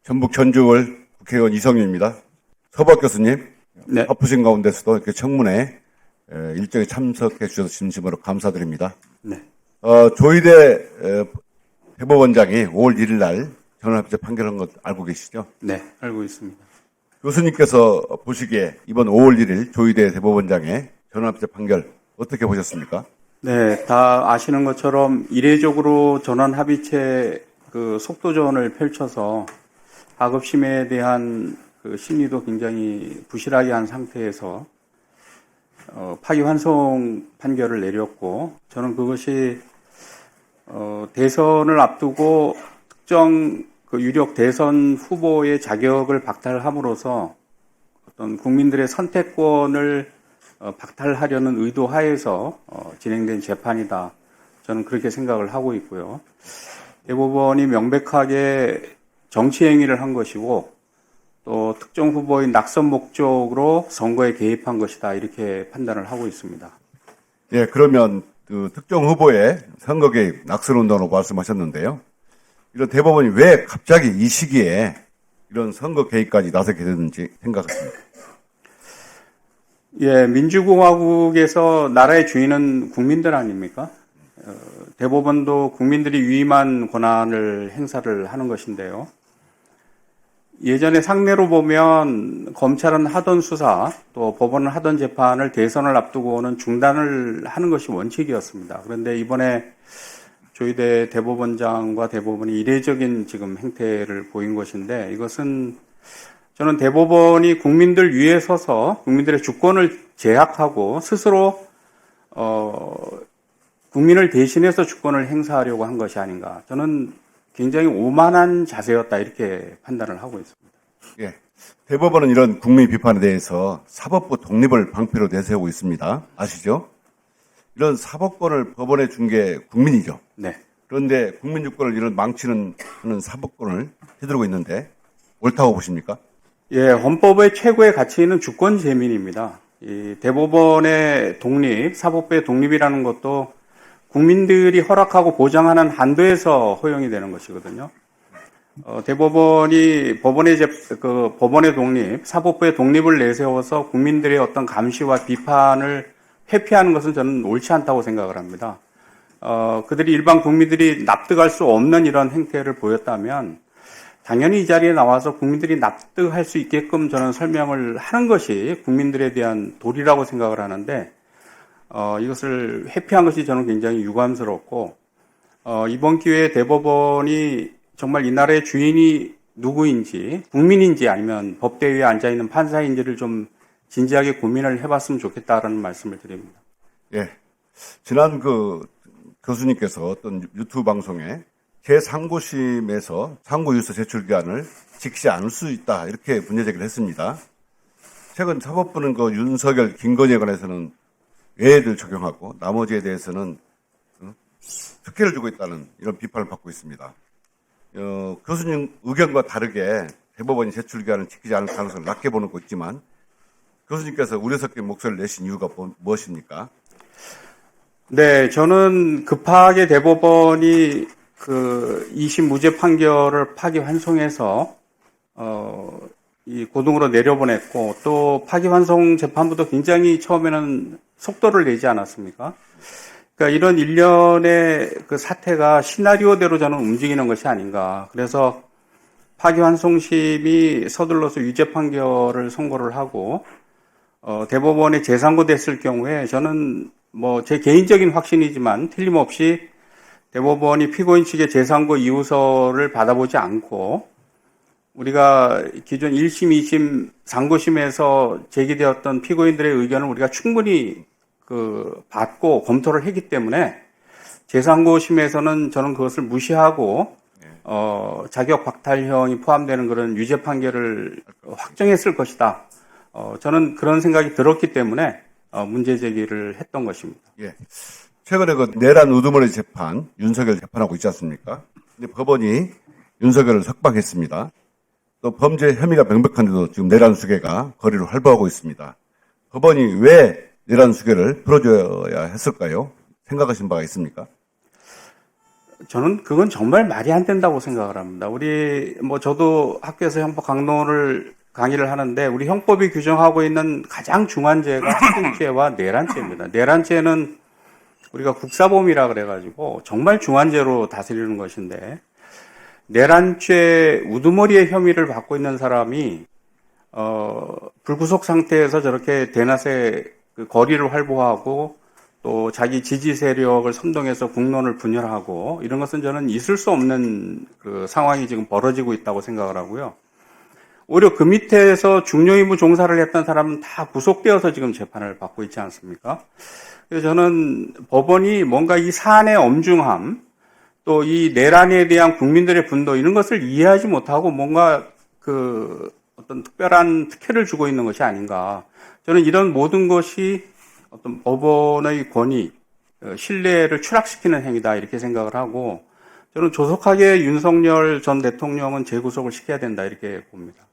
전북 전주을 국회의원 이성윤입니다. 서박 교수님, 네. 바쁘신 가운데서도 이렇게 청문회 일정에 참석해 주셔서 진심으로 감사드립니다. 네. 조희대 대법원장이 5월 1일 날 전원합의체 판결한 것 알고 계시죠? 네, 알고 있습니다. 교수님께서 보시기에 이번 5월 1일 조희대 대법원장의 전원합의체 판결 어떻게 보셨습니까? 네, 다 아시는 것처럼 이례적으로 전원 합의체 그 속도전을 펼쳐서 하급심에 대한 그 심리도 굉장히 부실하게 한 상태에서 파기환송 판결을 내렸고, 저는 그것이 대선을 앞두고 특정 그 유력 대선 후보의 자격을 박탈함으로써 어떤 국민들의 선택권을 박탈하려는 의도 하에서 진행된 재판이다. 저는 그렇게 생각을 하고 있고요. 대법원이 명백하게 정치 행위를 한 것이고 또 특정 후보의 낙선 목적으로 선거에 개입한 것이다. 이렇게 판단을 하고 있습니다. 예, 그러면 그 특정 후보의 선거 개입, 낙선 운동으로 말씀하셨는데요. 이런 대법원이 왜 갑자기 이 시기에 이런 선거 개입까지 나서게 됐는지 생각하십니까? 예, 민주공화국에서 나라의 주인은 국민들 아닙니까? 대법원도 국민들이 위임한 권한을 행사를 하는 것인데요. 예전에 상례로 보면 검찰은 하던 수사, 또 법원은 하던 재판을 대선을 앞두고는 중단을 하는 것이 원칙이었습니다. 그런데 이번에 조희대 대법원장과 대법원이 이례적인 지금 행태를 보인 것인데, 이것은 저는 대법원이 국민들 위에 서서 국민들의 주권을 제약하고 스스로 국민을 대신해서 주권을 행사하려고 한 것이 아닌가. 저는 굉장히 오만한 자세였다, 이렇게 판단을 하고 있습니다. 예. 대법원은 이런 국민 비판에 대해서 사법부 독립을 방패로 내세우고 있습니다. 아시죠? 이런 사법권을 법원에 준 게 국민이죠. 네. 그런데 국민 주권을 이런 망치는 하는 사법권을 휘두르고 있는데 옳다고 보십니까? 예, 헌법의 최고의 가치는 주권 재민입니다. 이 대법원의 독립, 사법부의 독립이라는 것도 국민들이 허락하고 보장하는 한도에서 허용이 되는 것이거든요. 대법원이 법원의 독립, 사법부의 독립을 내세워서 국민들의 어떤 감시와 비판을 회피하는 것은 저는 옳지 않다고 생각을 합니다. 그들이 일반 국민들이 납득할 수 없는 이런 행태를 보였다면 당연히 이 자리에 나와서 국민들이 납득할 수 있게끔 저는 설명을 하는 것이 국민들에 대한 도리라고 생각을 하는데, 이것을 회피한 것이 저는 굉장히 유감스럽고, 이번 기회에 대법원이 정말 이 나라의 주인이 누구인지, 국민인지 아니면 법대 위에 앉아있는 판사인지를 좀 진지하게 고민을 해봤으면 좋겠다라는 말씀을 드립니다. 예. 지난 교수님께서 어떤 유튜브 방송에 제3고심에서 상고유서 제출 기한을 지키지 않을 수 있다, 이렇게 문제 제기를 했습니다. 최근 사법부는 윤석열, 김건희에 관해서는 외해를 적용하고 나머지에 대해서는 특혜를 주고 있다는 이런 비판을 받고 있습니다. 교수님 의견과 다르게 대법원이 제출 기한을 지키지 않을 가능성을 낮게 보는 거 있지만 교수님께서 우려 섞인 목소리를 내신 이유가 무엇입니까? 네, 저는 급하게 대법원이 그 2심 무죄 판결을 파기환송해서 이 고등으로 내려보냈고, 또 파기환송 재판부도 굉장히 처음에는 속도를 내지 않았습니까? 그러니까 이런 일련의 그 사태가 시나리오대로 저는 움직이는 것이 아닌가. 그래서 파기환송심이 서둘러서 유죄 판결을 선고를 하고 대법원에 재상고됐을 경우에 저는 제 개인적인 확신이지만 틀림없이 대법원이 피고인 측의 재상고 이유서를 받아보지 않고 우리가 기존 1심, 2심, 상고심에서 제기되었던 피고인들의 의견을 우리가 충분히 받고 검토를 했기 때문에 재상고심에서는 저는 그것을 무시하고 자격 박탈형이 포함되는 그런 유죄 판결을 확정했을 것이다. 저는 그런 생각이 들었기 때문에 문제 제기를 했던 것입니다. 예. 최근에 내란 우두머리 재판, 윤석열 재판하고 있지 않습니까? 근데 법원이 윤석열을 석방했습니다. 또 범죄 혐의가 명백한데도 지금 내란 수괴가 거리를 활보하고 있습니다. 법원이 왜 내란 수괴를 풀어줘야 했을까요? 생각하신 바가 있습니까? 저는 그건 정말 말이 안 된다고 생각을 합니다. 저도 학교에서 형법 강의를 하는데, 우리 형법이 규정하고 있는 가장 중한 죄가 학대죄와 내란죄입니다. 내란죄는 우리가 국사범이라 그래가지고 정말 중한 죄로 다스리는 것인데, 내란죄 우두머리의 혐의를 받고 있는 사람이 불구속 상태에서 저렇게 대낮에 그 거리를 활보하고 또 자기 지지 세력을 선동해서 국론을 분열하고 이런 것은 저는 있을 수 없는 그 상황이 지금 벌어지고 있다고 생각을 하고요. 오히려 그 밑에서 중요임무 종사를 했던 사람은 다 구속되어서 지금 재판을 받고 있지 않습니까? 그래서 저는 법원이 뭔가 이 사안의 엄중함, 또 이 내란에 대한 국민들의 분노 이런 것을 이해하지 못하고 뭔가 그 어떤 특별한 특혜를 주고 있는 것이 아닌가. 저는 이런 모든 것이 어떤 법원의 권위, 신뢰를 추락시키는 행위다 이렇게 생각을 하고, 저는 조속하게 윤석열 전 대통령은 재구속을 시켜야 된다 이렇게 봅니다.